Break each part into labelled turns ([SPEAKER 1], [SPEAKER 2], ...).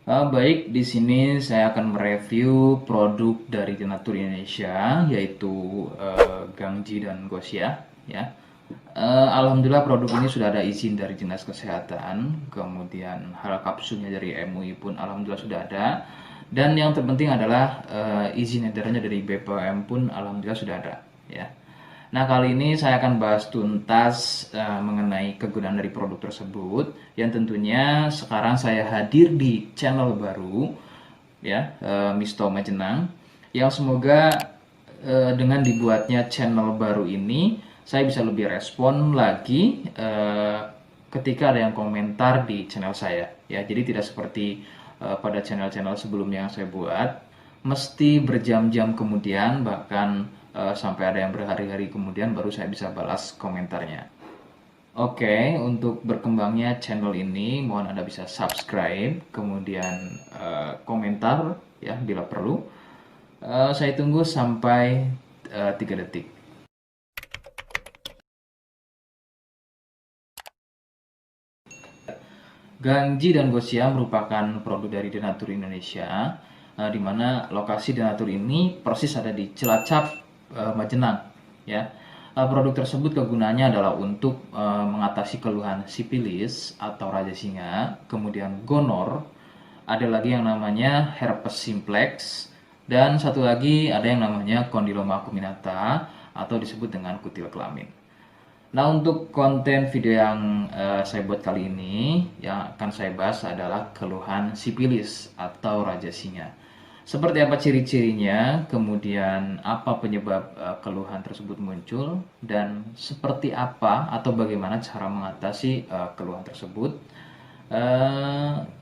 [SPEAKER 1] Baik, di sini saya akan mereview produk dari Denatur Indonesia, yaitu Gangji dan Gosia. Ya, alhamdulillah produk ini sudah ada izin dari Dinas Kesehatan, kemudian hal kapsulnya dari MUI pun alhamdulillah sudah ada, dan yang terpenting adalah izin edarannya dari BPOM pun alhamdulillah sudah ada. Ya. Nah, kali ini saya akan bahas tuntas mengenai kegunaan dari produk tersebut yang tentunya sekarang saya hadir di channel baru ya, Misto Majenang, yang semoga dengan dibuatnya channel baru ini saya bisa lebih respon lagi ketika ada yang komentar di channel saya ya. Jadi tidak seperti pada channel-channel sebelumnya yang saya buat mesti berjam-jam kemudian, bahkan sampai ada yang berhari-hari kemudian baru saya bisa balas komentarnya. Oke, untuk berkembangnya channel ini mohon Anda bisa subscribe, kemudian komentar ya bila perlu. Saya tunggu sampai 3 detik. Gangji dan Gosia merupakan produk dari Denatur Indonesia, di mana lokasi Denatur ini persis ada di Cilacap, Majenang. Ya, produk tersebut kegunaannya adalah untuk mengatasi keluhan sipilis atau raja singa, kemudian gonor, ada lagi yang namanya herpes simplex, dan satu lagi ada yang namanya kondiloma acuminata atau disebut dengan kutil kelamin. Nah, untuk konten video yang saya buat kali ini, yang akan saya bahas adalah keluhan sipilis atau raja singa. Seperti apa ciri-cirinya, kemudian apa penyebab keluhan tersebut muncul, dan seperti apa atau bagaimana cara mengatasi keluhan tersebut.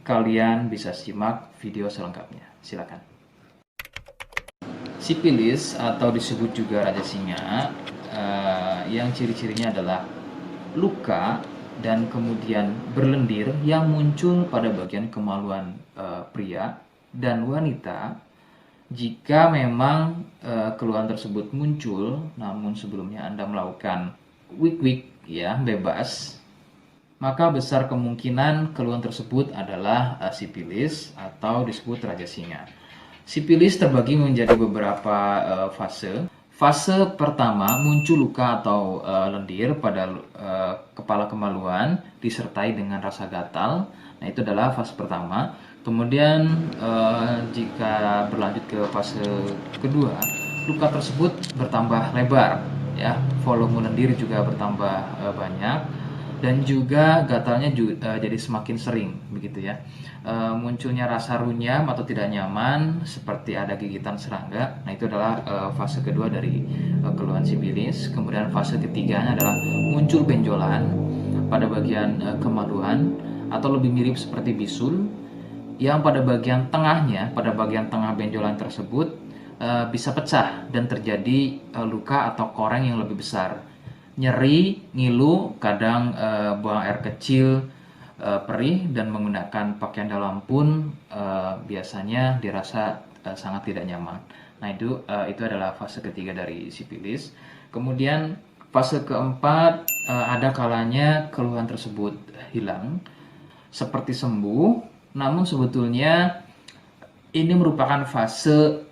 [SPEAKER 1] Kalian bisa simak video selengkapnya. Silakan. Sipilis atau disebut juga raja singa, yang ciri-cirinya adalah luka dan kemudian berlendir yang muncul pada bagian kemaluan pria dan wanita jika memang keluhan tersebut muncul namun sebelumnya Anda melakukan wik-wik ya bebas, maka besar kemungkinan keluhan tersebut adalah sipilis atau disebut raja singa. Sipilis terbagi menjadi beberapa fase. Fase pertama muncul luka atau lendir pada kepala kemaluan disertai dengan rasa gatal. Nah, itu adalah fase pertama. Kemudian jika berlanjut ke fase kedua, luka tersebut bertambah lebar, ya, volume lendir juga bertambah banyak, dan juga gatalnya jadi semakin sering begitu ya. Munculnya rasa runyam atau tidak nyaman seperti ada gigitan serangga. Nah, itu adalah fase kedua dari keluhan sipilis. Kemudian fase ketiganya adalah muncul benjolan pada bagian kemaluan atau lebih mirip seperti bisul, yang pada bagian tengahnya, pada bagian tengah benjolan tersebut bisa pecah dan terjadi luka atau koreng yang lebih besar. Nyeri, ngilu, kadang buang air kecil, perih, dan menggunakan pakaian dalam pun biasanya dirasa sangat tidak nyaman. Nah, itu adalah fase ketiga dari sipilis. Kemudian fase keempat, ada kalanya keluhan tersebut hilang seperti sembuh, namun sebetulnya ini merupakan fase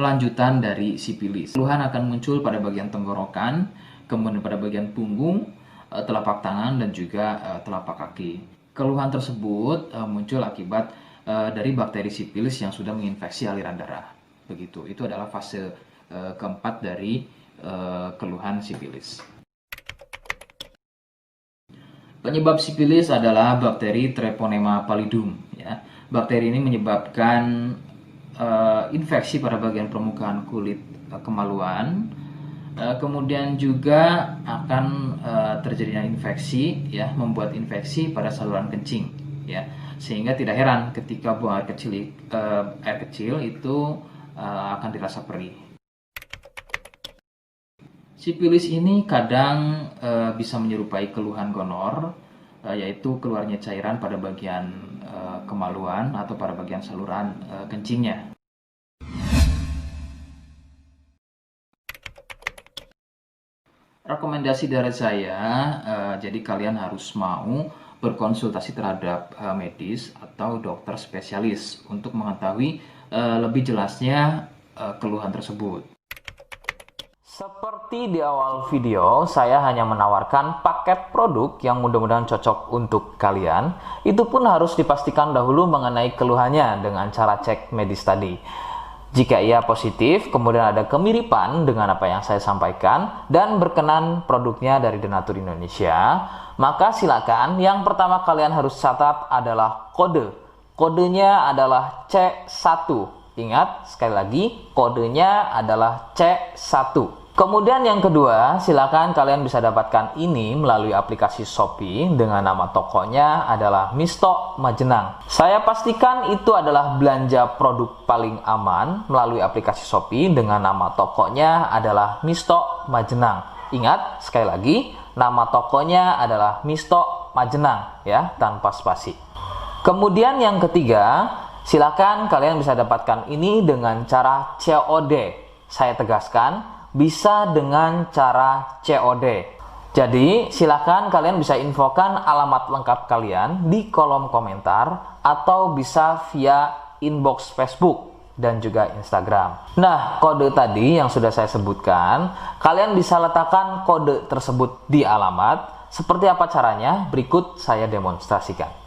[SPEAKER 1] lanjutan dari sipilis. Keluhan akan muncul pada bagian tenggorokan, kemudian pada bagian punggung, telapak tangan, dan juga telapak kaki. Keluhan tersebut muncul akibat dari bakteri sipilis yang sudah menginfeksi aliran darah. Begitu. Itu adalah fase keempat dari keluhan sipilis. Penyebab sipilis adalah bakteri Treponema pallidum. Ya. Bakteri ini menyebabkan infeksi pada bagian permukaan kulit kemaluan. Kemudian juga akan terjadinya infeksi, ya, membuat infeksi pada saluran kencing, ya, sehingga tidak heran ketika buang air kecil itu akan dirasa perih. Sipilis ini kadang bisa menyerupai keluhan gonor, yaitu keluarnya cairan pada bagian kemaluan atau pada bagian saluran kencingnya. Rekomendasi dari saya, jadi kalian harus mau berkonsultasi terhadap medis atau dokter spesialis untuk mengetahui lebih jelasnya keluhan tersebut.
[SPEAKER 2] Seperti di awal video, saya hanya menawarkan paket produk yang mudah-mudahan cocok untuk kalian. Itu pun harus dipastikan dahulu mengenai keluhannya dengan cara cek medis tadi. Jika ia positif, kemudian ada kemiripan dengan apa yang saya sampaikan dan berkenan produknya dari Denatur Indonesia, maka silakan yang pertama kalian harus catat adalah kode. Kodenya adalah C1. Ingat, sekali lagi, kodenya adalah C1. Kemudian yang kedua, silakan kalian bisa dapatkan ini melalui aplikasi Shopee dengan nama tokonya adalah Misto Majenang. Saya pastikan itu adalah belanja produk paling aman melalui aplikasi Shopee dengan nama tokonya adalah Misto Majenang. Ingat, sekali lagi, nama tokonya adalah Misto Majenang ya, tanpa spasi. Kemudian yang ketiga, silakan kalian bisa dapatkan ini dengan cara COD. Saya tegaskan, bisa dengan cara COD. Jadi, silakan kalian bisa infokan alamat lengkap kalian di kolom komentar atau bisa via inbox Facebook dan juga Instagram. Nah, kode tadi yang sudah saya sebutkan, kalian bisa letakkan kode tersebut di alamat. Seperti apa caranya? Berikut saya demonstrasikan.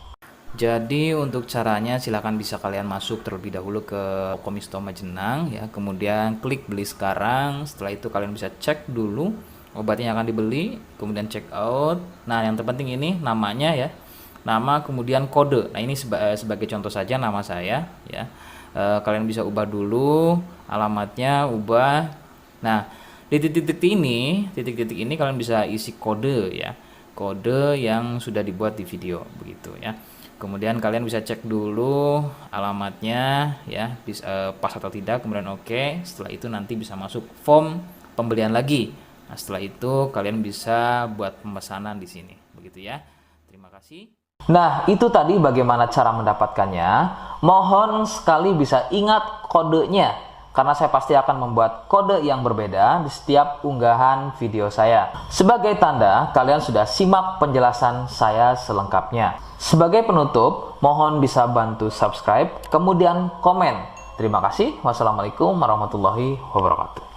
[SPEAKER 1] Jadi untuk caranya silahkan bisa kalian masuk terlebih dahulu ke toko Misto Majenang ya, kemudian klik beli sekarang. Setelah itu kalian bisa cek dulu obatnya yang akan dibeli, kemudian check out. Nah yang terpenting ini namanya ya, nama kemudian kode. Nah ini sebagai contoh saja nama saya ya. Kalian bisa ubah dulu alamatnya, ubah. Nah di titik-titik ini kalian bisa isi kode ya, kode yang sudah dibuat di video begitu ya. Kemudian kalian bisa cek dulu alamatnya ya, pas atau tidak, kemudian oke. Setelah itu nanti bisa masuk form pembelian lagi. Nah, setelah itu kalian bisa buat pemesanan di sini. Begitu ya. Terima kasih.
[SPEAKER 2] Nah, itu tadi bagaimana cara mendapatkannya. Mohon sekali bisa ingat kodenya, karena saya pasti akan membuat kode yang berbeda di setiap unggahan video saya. Sebagai tanda, kalian sudah simak penjelasan saya selengkapnya. Sebagai penutup, mohon bisa bantu subscribe, kemudian komen. Terima kasih. Wassalamualaikum warahmatullahi wabarakatuh.